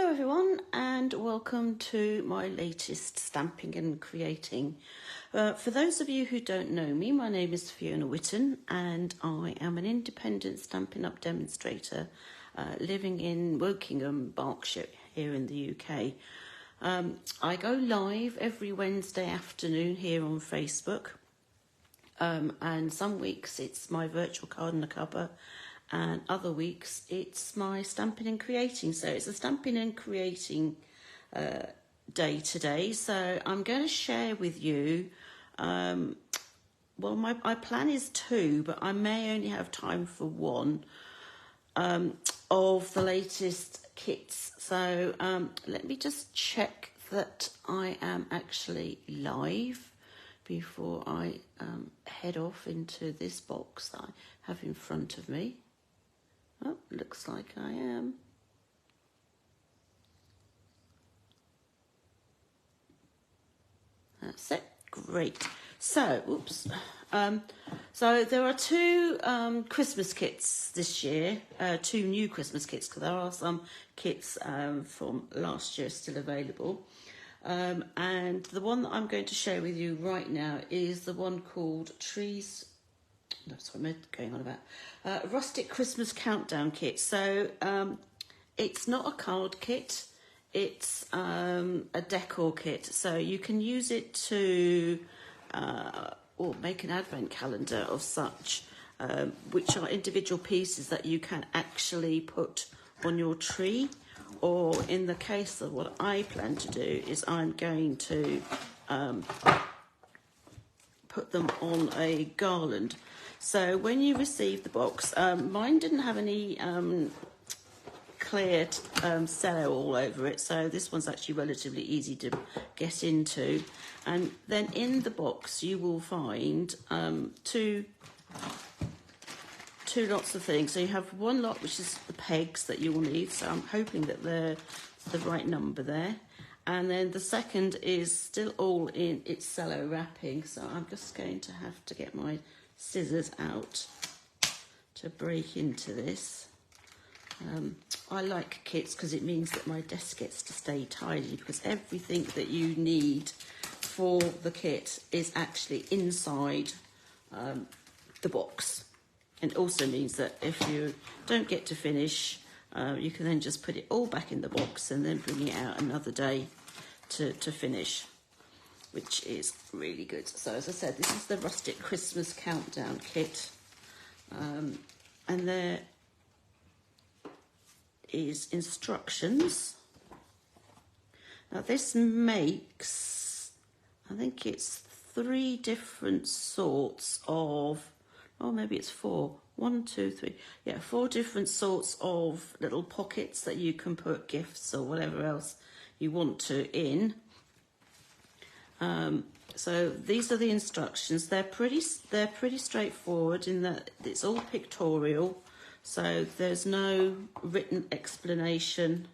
Hello everyone and welcome to my latest stamping and creating. For those of you who don't know me, my name is Fiona Whitten and I am an independent Stampin' Up demonstrator living in Wokingham, Berkshire here in the UK. I go live every Wednesday afternoon here on Facebook and some weeks it's my virtual card and a cover, and other weeks it's my stamping and creating. So it's a stamping and creating day today. So I'm going to share with you, well, my plan is 2, but I may only have time for 1 of the latest kits. So let me just check that I am actually live before I head off into this box that I have in front of me. Oh, looks like I am. That's it. Great. So, oops. So there are 2 Christmas kits this year, 2 new Christmas kits, because there are some kits from last year still available. And the one that I'm going to share with you right now is the one called That's what I'm going on about. Rustic Christmas Countdown Kit. So it's not a card kit, it's a decor kit. So you can use it to or make an advent calendar of such, which are individual pieces that you can actually put on your tree. Or in the case of what I plan to do is I'm going to put them on a garland. So when you receive the box, mine didn't have any clear cello all over it, so this one's actually relatively easy to get into. And then in the box you will find two lots of things. So you have one lot which is the pegs that you will need, so I'm hoping that they're the right number there. And then the second is still all in its cello wrapping, so I'm just going to have to get my scissors out to break into this. I like kits because it means that my desk gets to stay tidy, because everything that you need for the kit is actually inside the box. And it also means that if you don't get to finish, you can then just put it all back in the box and then bring it out another day to finish, which is really good. So as I said, this is the Rustic Christmas Countdown Kit, and there is instructions. Now this makes, I think it's 3 different sorts of, oh maybe it's 4, 1, 2, 3, yeah, 4 different sorts of little pockets that you can put gifts or whatever else you want to in. So these are the instructions. They're pretty straightforward in that it's all pictorial, so there's no written explanation.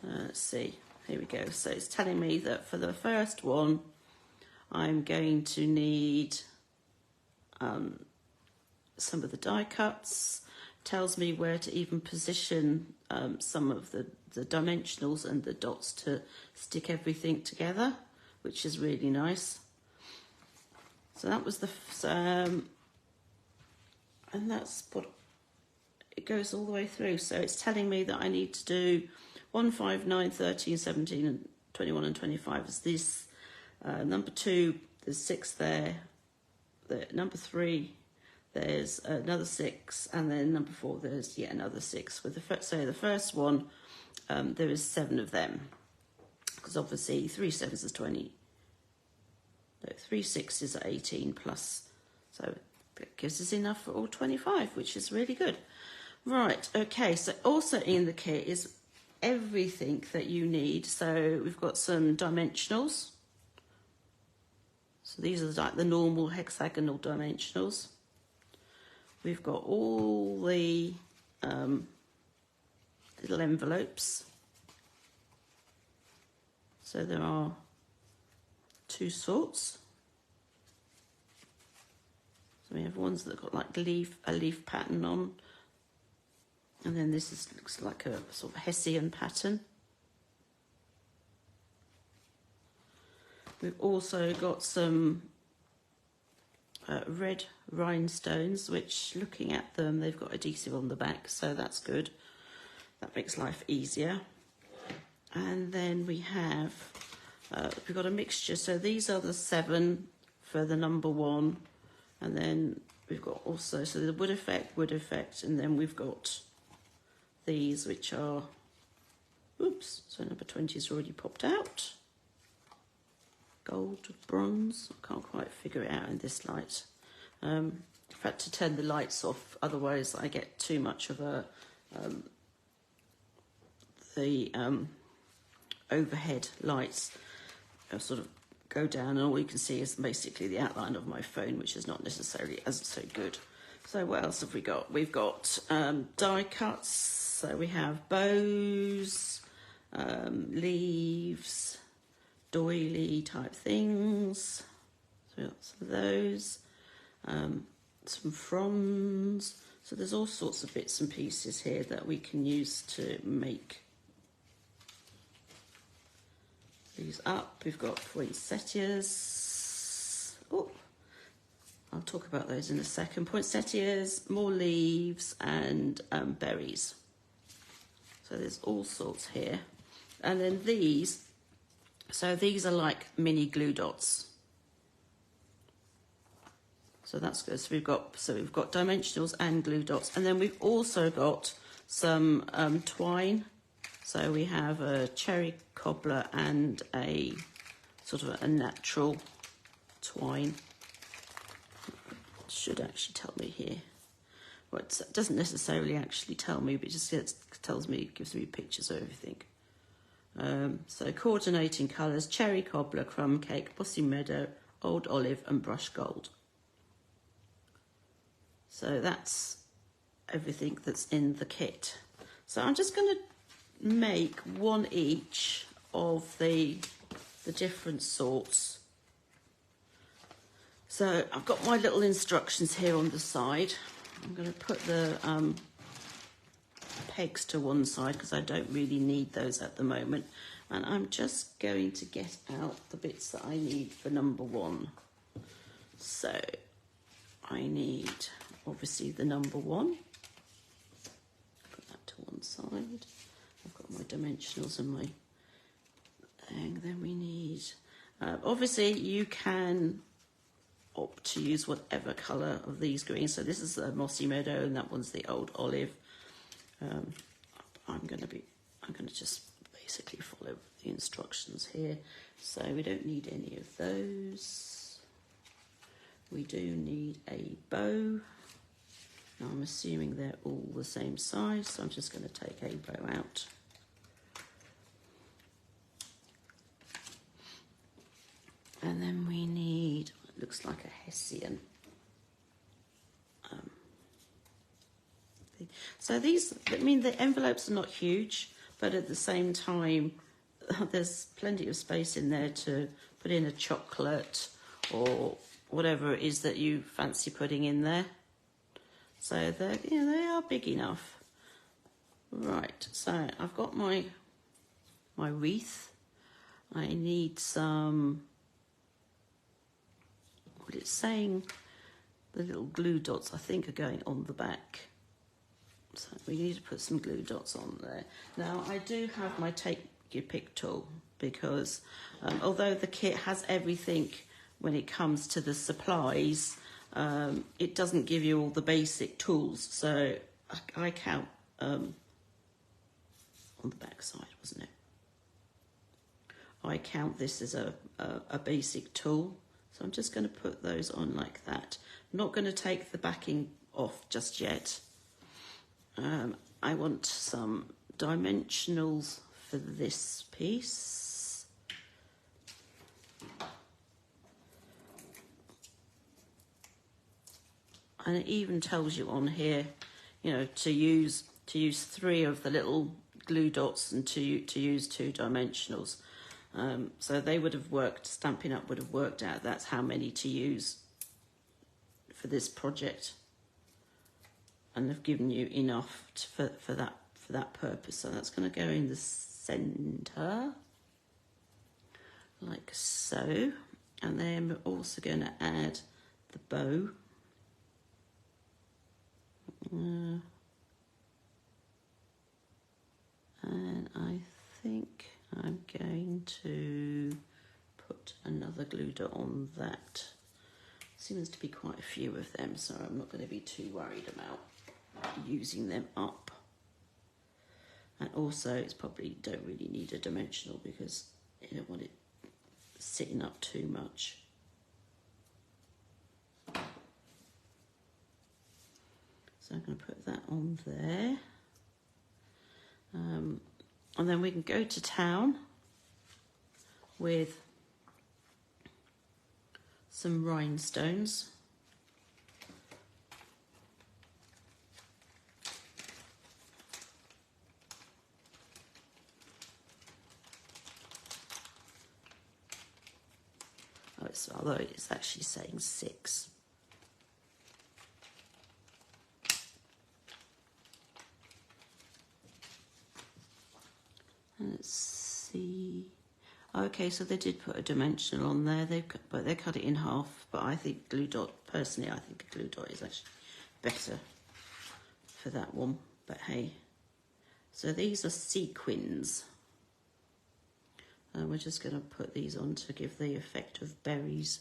Let's see, here we go. So it's telling me that for the first one I'm going to need some of the die cuts. Tells me where to even position some of the dimensionals and the dots to stick everything together, which is really nice. So that was the and that's what it goes all the way through. So it's telling me that I need to do 1, 5, 9, 13, 17 and 21 and 25 is this. Number 2, there's 6 there. Number 3, there's another 6, and then number 4 there's yet another 6. With the first one, there is 7 of them, because obviously 3 7s is 20. No, 3 6s are 18 plus, so it gives us enough for all 25, which is really good. Right, okay, so also in the kit is everything that you need. So we've got some dimensionals. So these are like the normal hexagonal dimensionals. We've got all the little envelopes. So there are 2 sorts. So we have ones that got like a leaf pattern on, and then this looks like a sort of Hessian pattern. We've also got some red rhinestones, which, looking at them, they've got adhesive on the back, so that's good. That makes life easier. And then we've got a mixture. So these are the 7 for the number 1, and then we've got also the wood effect, and then we've got these, which are, oops, so number 20 has already popped out. Gold, bronze, I can't quite figure it out in this light. I've had to turn the lights off, otherwise I get too much of the overhead lights sort of go down, and all you can see is basically the outline of my phone, which is not necessarily so good. So what else have we got? We've got die cuts, so we have bows, leaves, doily type things, so we've got some of those, some fronds, so there's all sorts of bits and pieces here that we can use to make these up. We've got poinsettias. Oh, I'll talk about those in a second. Poinsettias, more leaves, and berries. So there's all sorts here. And then these, so these are like mini glue dots. So that's good. So we've got dimensionals and glue dots, and then we've also got some twine. So we have a cherry cobbler and a sort of a natural twine. It should actually tell me here. Well, it doesn't necessarily actually tell me, but it just tells me, gives me pictures of everything. So coordinating colours: cherry cobbler, crumb cake, bossy meadow, old olive, and brush gold. So that's everything that's in the kit. So I'm just going to make one each of the different sorts. So I've got my little instructions here on the side. I'm going to put the pegs to one side because I don't really need those at the moment, and I'm just going to get out the bits that I need for number 1. So I need obviously the number 1, put that to one side. I've got my dimensionals and my thing. Then we need, obviously you can opt to use whatever colour of these greens. So this is the mossy meadow and that one's the old olive. I'm going to just basically follow the instructions here. So we don't need any of those. We do need a bow. Now I'm assuming they're all the same size, so I'm just going to take a bow out. And then we need, it looks like a Hessian. So these, I mean, the envelopes are not huge, but at the same time, there's plenty of space in there to put in a chocolate or whatever it is that you fancy putting in there. So they're, they are big enough. Right, so I've got my wreath. I need some, what it's saying, the little glue dots I think are going on the back. So we need to put some glue dots on there. Now I do have my take your pick tool because although the kit has everything when it comes to the supplies, it doesn't give you all the basic tools. So I count on the back side, wasn't it? I count this as a basic tool. So I'm just going to put those on like that. I'm not going to take the backing off just yet. I want some dimensionals for this piece. And it even tells you on here, to use 3 of the little glue dots and to use 2 dimensionals. So they would have worked, Stampin' Up would have worked out that's how many to use for this project. And they've given you enough for that purpose. So that's going to go in the centre, like so. And then we're also going to add the bow. And I think I'm going to put another glue dot on that. Seems to be quite a few of them, so I'm not going to be too worried about using them up. And also, it's probably don't really need a dimensional because you don't want it sitting up too much. So I'm going to put that on there. And then we can go to town with some rhinestones. Although it's actually saying 6. Let's see. Okay, so they did put a dimensional on there. But they cut it in half. But I think glue dot. Personally, I think a glue dot is actually better for that one. But hey, so these are sequins. And we're just going to put these on to give the effect of berries.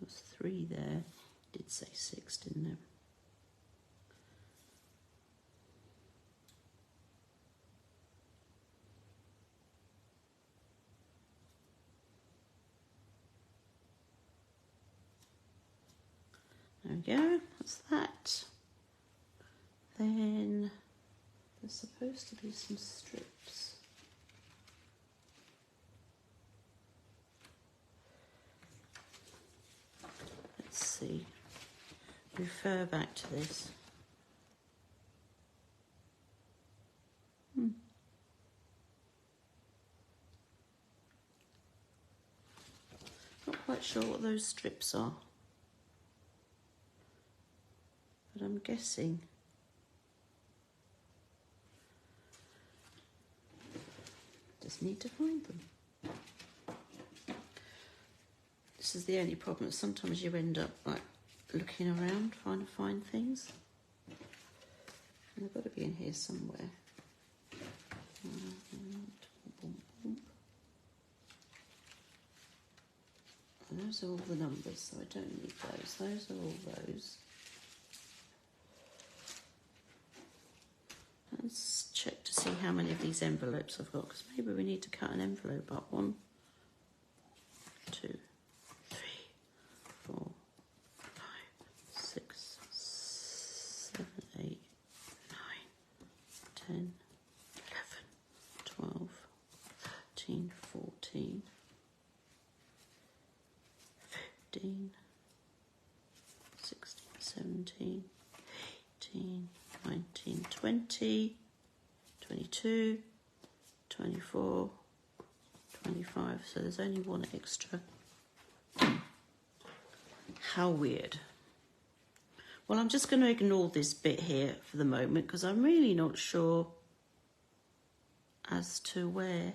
There's 3 there. Did say 6, didn't it? There we go, that's that. Then there's supposed to be some strips. Let's see, refer back to this. Not quite sure what those strips are. But I'm guessing just need to find them. This is the only problem. Sometimes you end up like looking around trying to find things. And they've got to be in here somewhere. And those are all the numbers, so I don't need those. Those are all those. Let's check to see how many of these envelopes I've got, because maybe we need to cut an envelope up. 1, 2, 3, 4, 5, 6, 7, 8, 9, 10, 11, 12, 13, 14, 15, 16, 17, 18, 19, 20, 22, 24, 25. So there's only 1 extra. How weird. Well, I'm just going to ignore this bit here for the moment because I'm really not sure as to where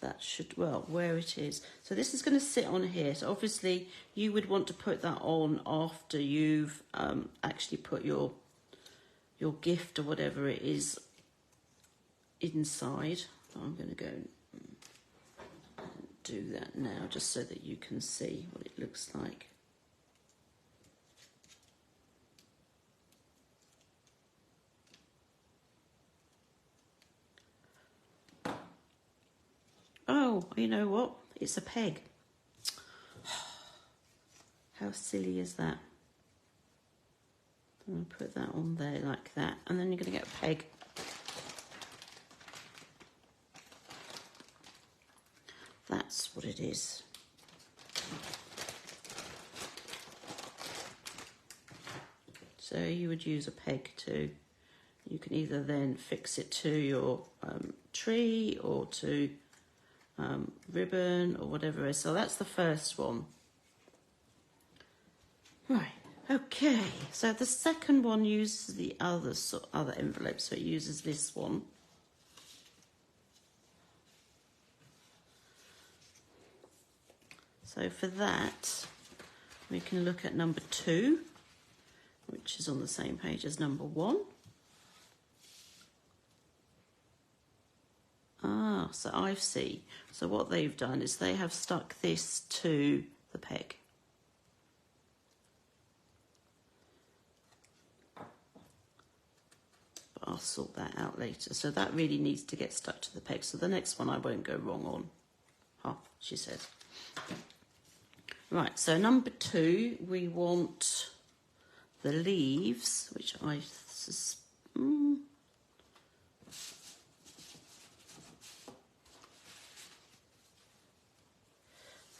that should, well, where it is. So this is going to sit on here. So obviously you would want to put that on after you've actually put your gift or whatever it is inside. I'm going to go and do that now just so that you can see what it looks like. Oh, you know what? It's a peg. How silly is that? I'm going to put that on there like that, and then you're going to get a peg. That's what it is. So you would use a peg too. You can either then fix it to your tree or to ribbon or whatever it is. So that's the first one. Right, okay, so the second one uses the other envelope, so it uses this one. So for that, we can look at number 2, which is on the same page as number 1. Ah, so I see. So what they've done is they have stuck this to the peg. But I'll sort that out later. So that really needs to get stuck to the peg. So the next one I won't go wrong on. Huh, she said. Right, so number 2, we want the leaves, which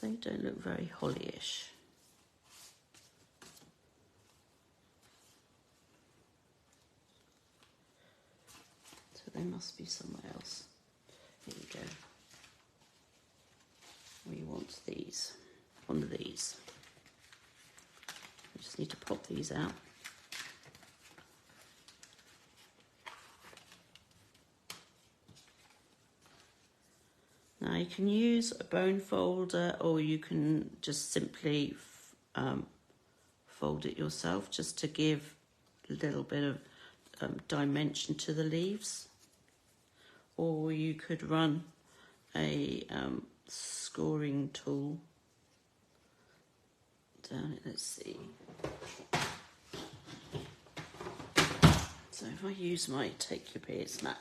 they don't look very hollyish. So they must be somewhere else. Here we go. We want these, one of these. We just need to pop these out. Now you can use a bone folder, or you can just simply fold it yourself, just to give a little bit of dimension to the leaves. Or you could run a scoring tool down it. Let's see. So if I use my Take Your piercing mat,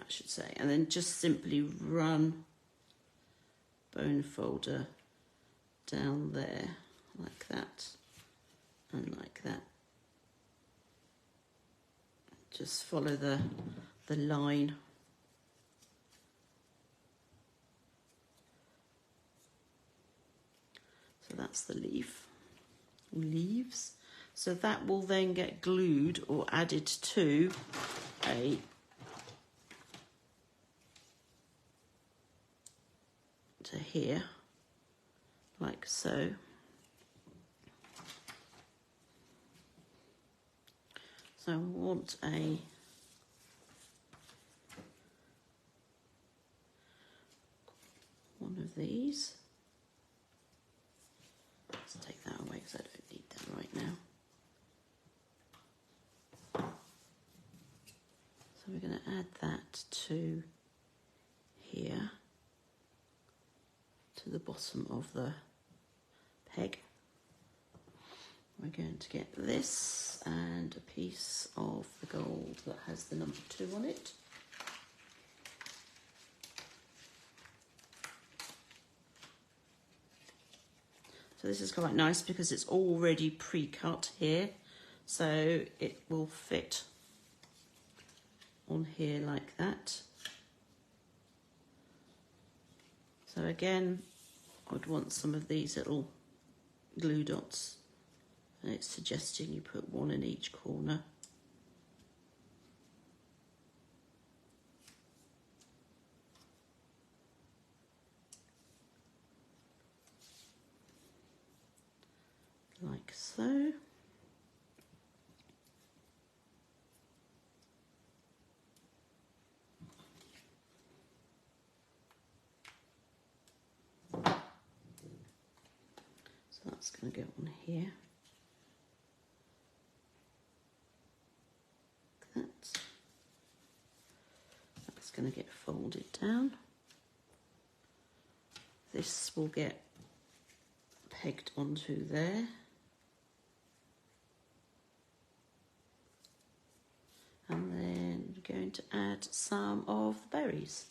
I should say, and then just simply run bone folder down there like that and like that. Just follow the line. So that's the leaves. So that will then get glued or added to here, like so. So I want one of these. Let's take that away because I don't need that right now. So we're going to add that to here, to the bottom of the peg. We're going to get this and a piece of the gold that has the number 2 on it. So this is quite nice because it's already pre-cut here, so it will fit on here like that. So again, I'd want some of these little glue dots, and it's suggesting you put one in each corner. Like so. So that's going to go on here. Like that. That's going to get folded down. This will get pegged onto there. And then we're going to add some of the berries.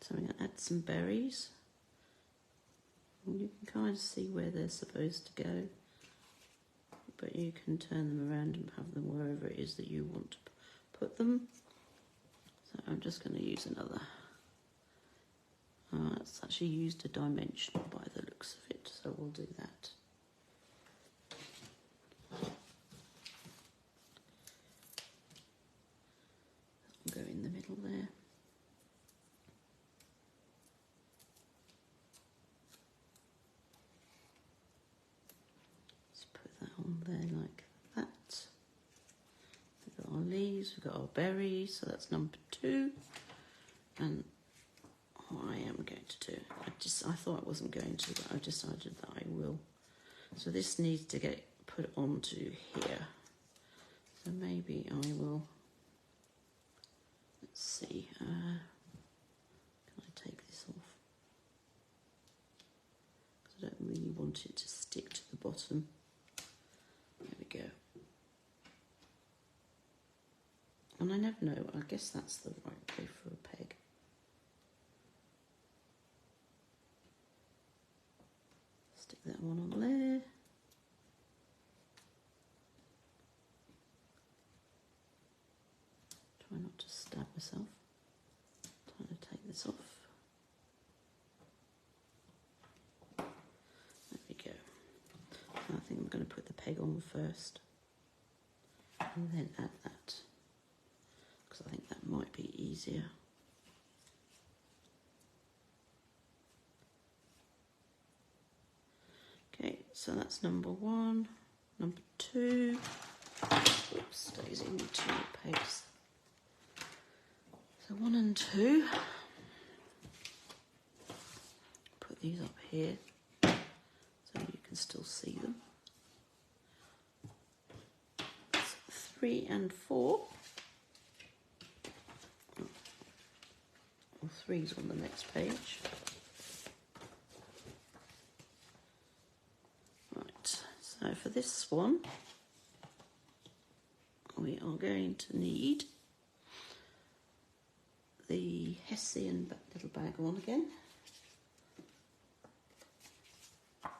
So I'm going to add some berries. And you can kind of see where they're supposed to go, but you can turn them around and have them wherever it is that you want to put them. So I'm just going to use another. It's actually used a dimension by the looks of it, so we'll do that. Go in the middle there. there like that. We've got our leaves, we've got our berries, so that's number 2. And what I am going to do, I thought I wasn't going to, but I've decided that I will. So this needs to get put onto here. So maybe I will, let's see, can I take this off? Because I don't really want it to stick to the bottom. There we go. And I never know, I guess that's the right way for a peg. Stick that one on there. Try not to stab myself. Trying to take this off. There we go. I think I'm going to put the peg on first and then add that, because I think that might be easier. Okay, so that's number 1. Number 2. Oops, stays in 2 pegs. So 1 and 2. Put these up here so you can still see them. 3 and 4. Well, 3's on the next page. Right, so for this one, we are going to need the Hessian little bag one again.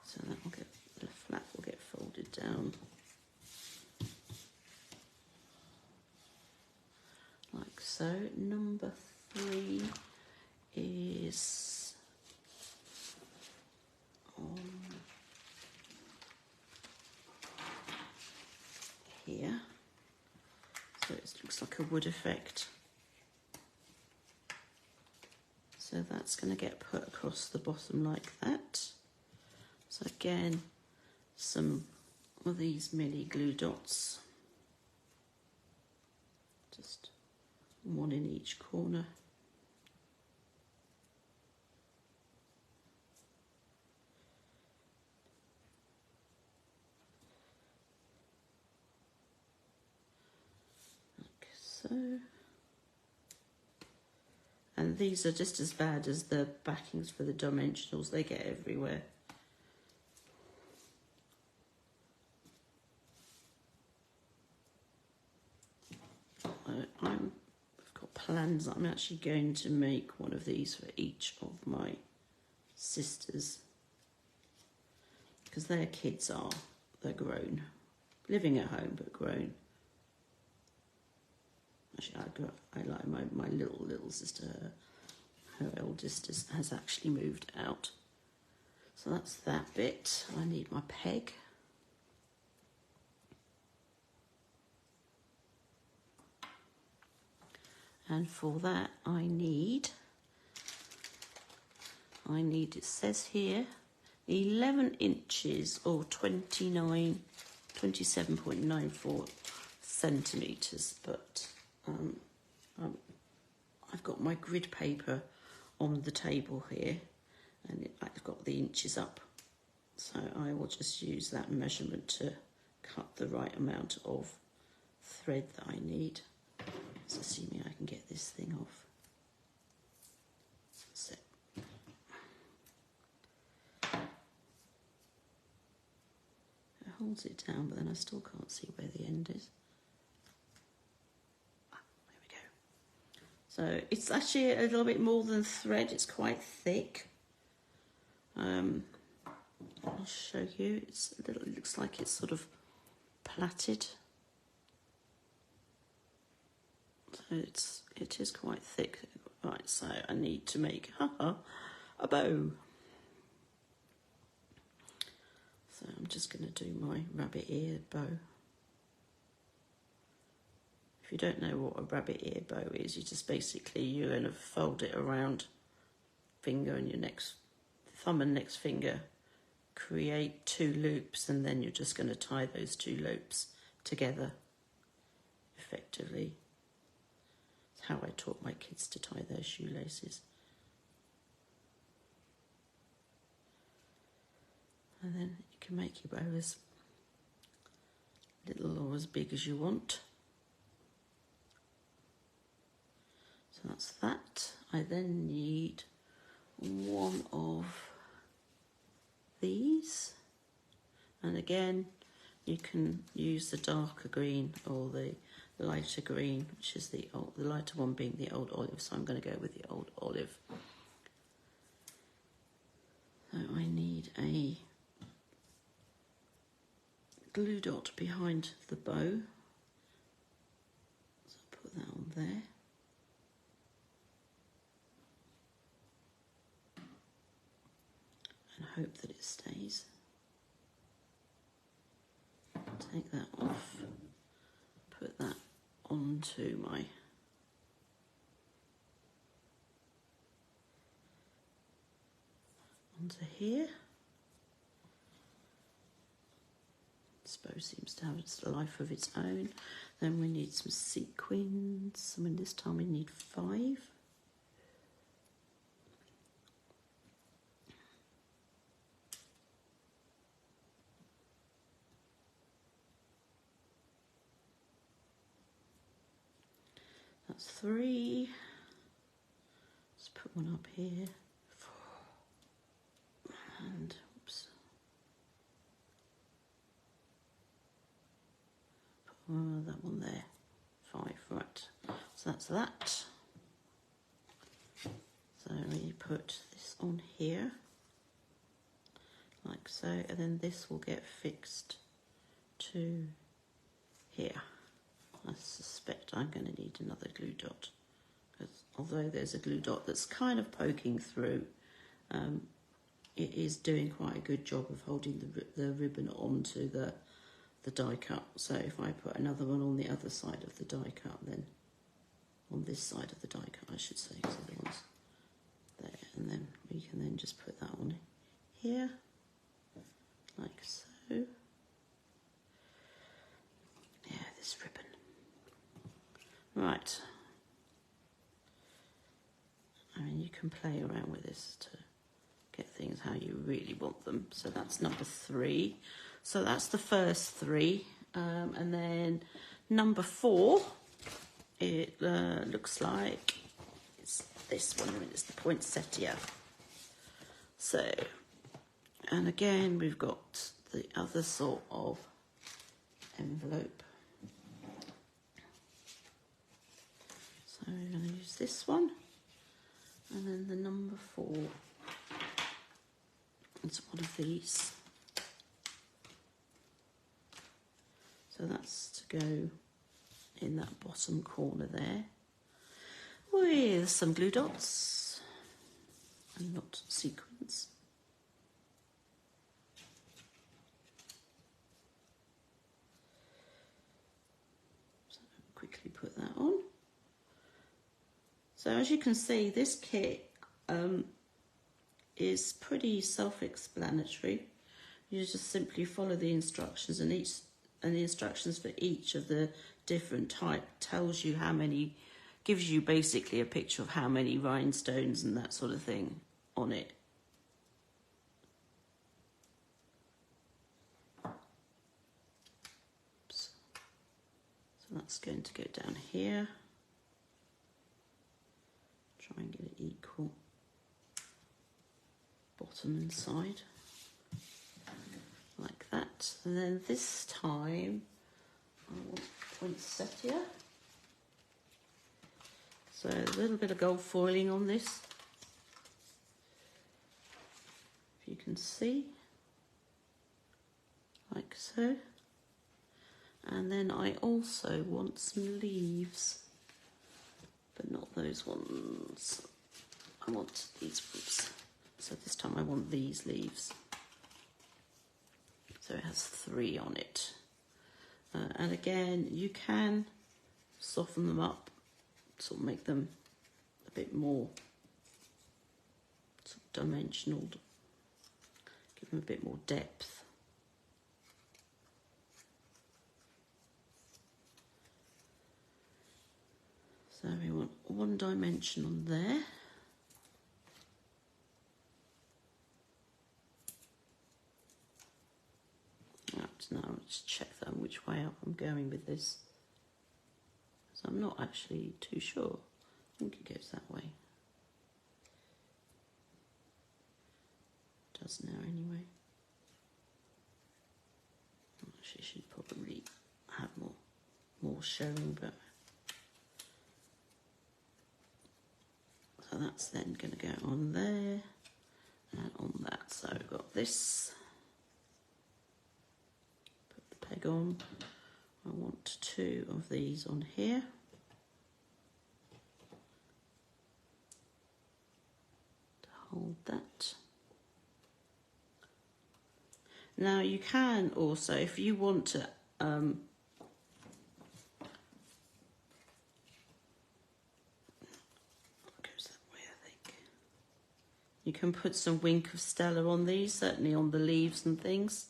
So that will get, the flap will get folded down like so. Number 3 is on here. So it looks like a wood effect. So that's going to get put across the bottom like that. So again, some of these mini glue dots. Just 1 in each corner. Like so. And these are just as bad as the backings for the dimensionals, they get everywhere. I've got plans, I'm actually going to make one of these for each of my sisters. Because their kids they're grown. Living at home, but grown. Actually, I like my little sister, her eldest has actually moved out. So that's that bit. I need my peg. And for that I need, it says here, 11 inches or 27.94 centimetres, but I've got my grid paper on the table here and I've got the inches up, so I will just use that measurement to cut the right amount of thread that I need. So assuming I can get this thing off. That's it. It holds it down, but then I still can't see where the end is. There we go. So it's actually a little bit more than thread, it's quite thick. I'll show you. It looks like it's sort of plaited. So it is quite thick. Right, so I need to make a bow. So I'm just going to do my rabbit ear bow. If you don't know what a rabbit ear bow is, you're going to fold it around finger and your next thumb and next finger create 2 loops, and then you're just going to tie those 2 loops together effectively. It's how I taught my kids to tie their shoelaces. And then you can make your bow as little or as big as you want. So that's that. I then need one of these, and again you can use the darker green or the lighter green, which is the lighter one being the old olive, so I'm going to go with the old olive. So I need a glue dot behind the bow, so I'll put that on there. And hope that it stays. Take that off, put that onto here. This bow seems to have its life of its own. Then we need some sequins. I mean, this time we need 5. That's 3. Let's put one up here. And oops. Put that one there. 5, right. So that's that. So we put this on here, like so, and then this will get fixed to here. I suspect I'm going to need another glue dot, because although there's a glue dot that's kind of poking through, it is doing quite a good job of holding the ribbon onto the die cut. So if I put another one on the other side of the die cut, then on this side of the die cut I should say, because the other one's there, and then we can then just put that on here, like so. Yeah, this ribbon. Right. I mean, you can play around with this to get things how you really want them. So that's number 3. So that's the first 3. And then number 4, it looks like it's this one. It's the poinsettia. So, and again, we've got the other sort of envelope. So we're going to use this one, and then the number 4 is one of these. So that's to go in that bottom corner there with some glue dots and not sequins. So quickly put that on. So as you can see, this kit is pretty self-explanatory. You just simply follow the instructions, and the instructions for each of the different type tells you how many, gives you basically a picture of how many rhinestones and that sort of thing on it. Oops. So that's going to go down here. Try and get it equal bottom and side, like that. And then this time I want poinsettia. So a little bit of gold foiling on this, if you can see, like so. And then I also want some leaves, but not those ones. I want these ones. So this time I want these leaves. So it has 3 on it. And again, you can soften them up, sort of make them a bit more sort of dimensional, Give them a bit more depth. So we want one dimension on there. Now let's check that which way up I'm going with this. So I'm not actually too sure. I think it goes that way. It does now anyway. Actually, should probably have more showing, but so that's then going to go on there and on that. So I've got this. Peg on. I want 2 of these on here. To hold that. Now you can also, if you want to, goes that way, I think. You can put some wink of Stella on these, certainly on the leaves and things.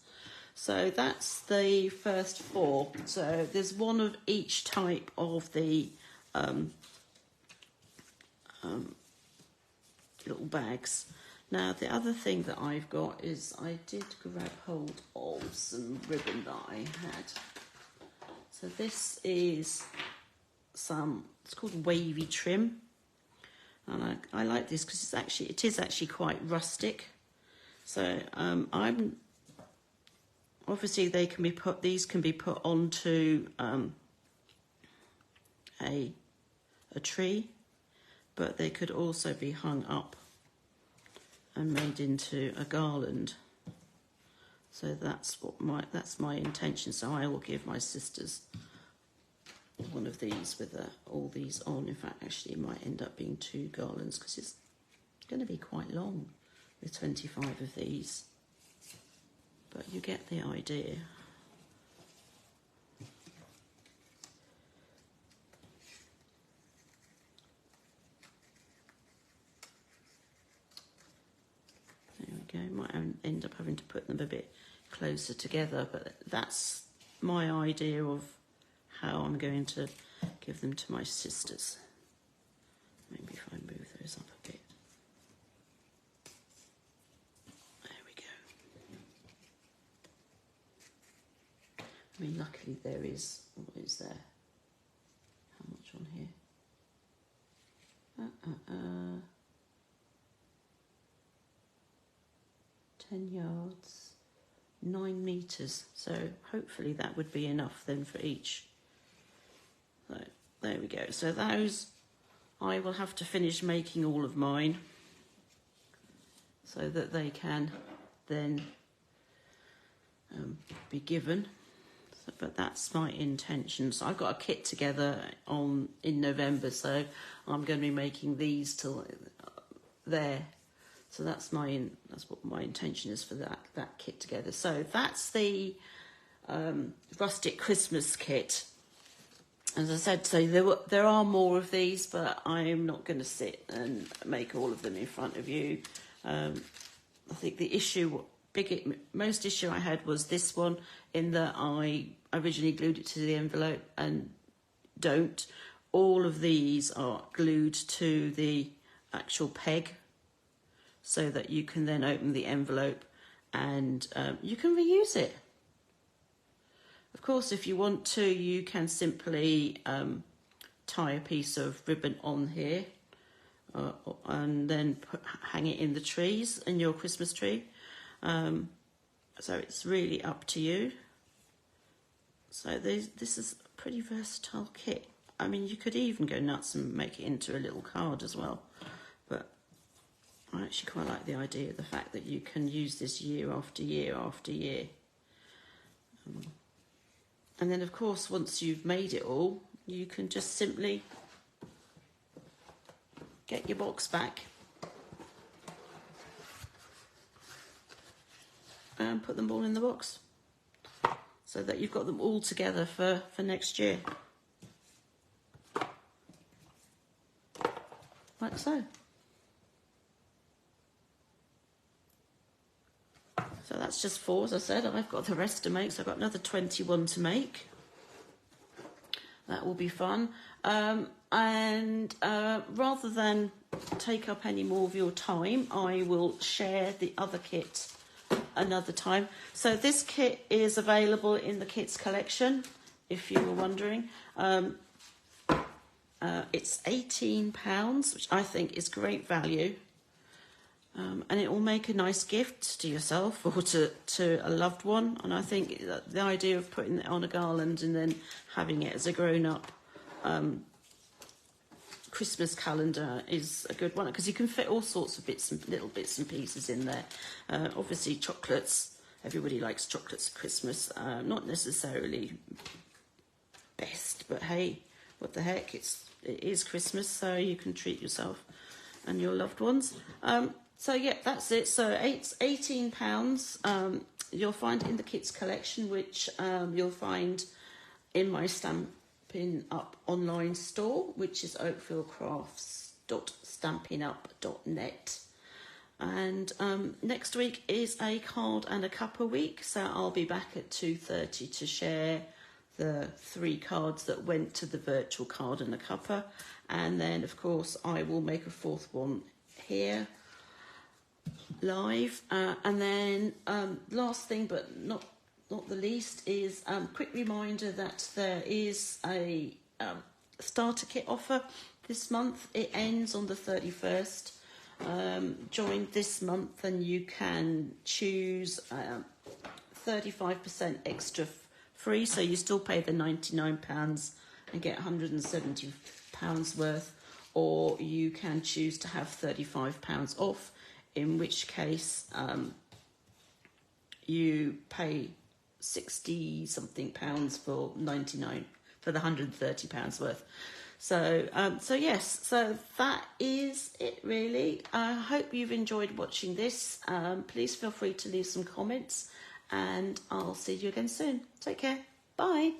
So that's the first 4. So there's one of each type of the little bags. Now the other thing that I've got is I did grab hold of some ribbon that I had. So this is it's called wavy trim. And I like this because it is actually quite rustic. So obviously these can be put onto a tree, but they could also be hung up and made into a garland. So that's my intention. So I will give my sisters one of these with all these on. In fact, actually it might end up being 2 garlands because it's going to be quite long with 25 of these. But you get the idea. There we go. Might end up having to put them a bit closer together, but that's my idea of how I'm going to give them to my sisters. Maybe if I move those up a bit. I mean, luckily there is, what is there? How much on here? 10 yards, 9 meters. So hopefully that would be enough then for each. So there we go. So those, I will have to finish making all of mine so that they can then be given. But that's my intention. So I've got a kit together in November, so I'm going to be making these till there. So that's what my intention is for that kit together. So that's the Rustic Christmas kit. As I said, so there are more of these, but I'm not going to sit and make all of them in front of you. I think the most issue I had was this one, in that I originally glued it to the envelope and don't. All of these are glued to the actual peg so that you can then open the envelope and you can reuse it. Of course, if you want to, you can simply tie a piece of ribbon on here and then hang it in the trees, in your Christmas tree. So it's really up to you. So this is a pretty versatile kit. I mean, you could even go nuts and make it into a little card as well. But I actually quite like the idea of the fact that you can use this year after year after year. And then, of course, once you've made it all, you can just simply get your box back and put them all in the box so that you've got them all together for next year. Like so. So that's just 4, as I said. I've got the rest to make, so I've got another 21 to make. That will be fun. And rather than take up any more of your time, I will share the other kit another time. So this kit is available in the kits collection, if you were wondering. It's £18, which I think is great value. And it will make a nice gift to yourself or to a loved one. And I think that the idea of putting it on a garland and then having it as a grown-up Christmas calendar is a good one, because you can fit all sorts of little bits and pieces in there. Obviously chocolates, everybody likes chocolates at Christmas. Not necessarily best, but hey, what the heck, it is Christmas, so you can treat yourself and your loved ones. So yeah, that's it. So it's £18. You'll find in the kits collection, which you'll find in my Stampin' Up online store, which is oakfieldcrafts.stampinup.net. And next week is a card and a cuppa week, so I'll be back at 2:30 to share the 3 cards that went to the virtual card and a cuppa. And then, of course, I will make a 4th one here live. And then last thing, but not the least, is quick reminder that there is a starter kit offer this month. It ends on the 31st. Join this month and you can choose 35% extra free, so you still pay the £99 and get £170 worth, or you can choose to have £35 off, in which case you pay 60 something pounds for 99 for the £130 worth. So yes, so that is it really. I hope you've enjoyed watching this. Please feel free to leave some comments, and I'll see you again soon. Take care. Bye.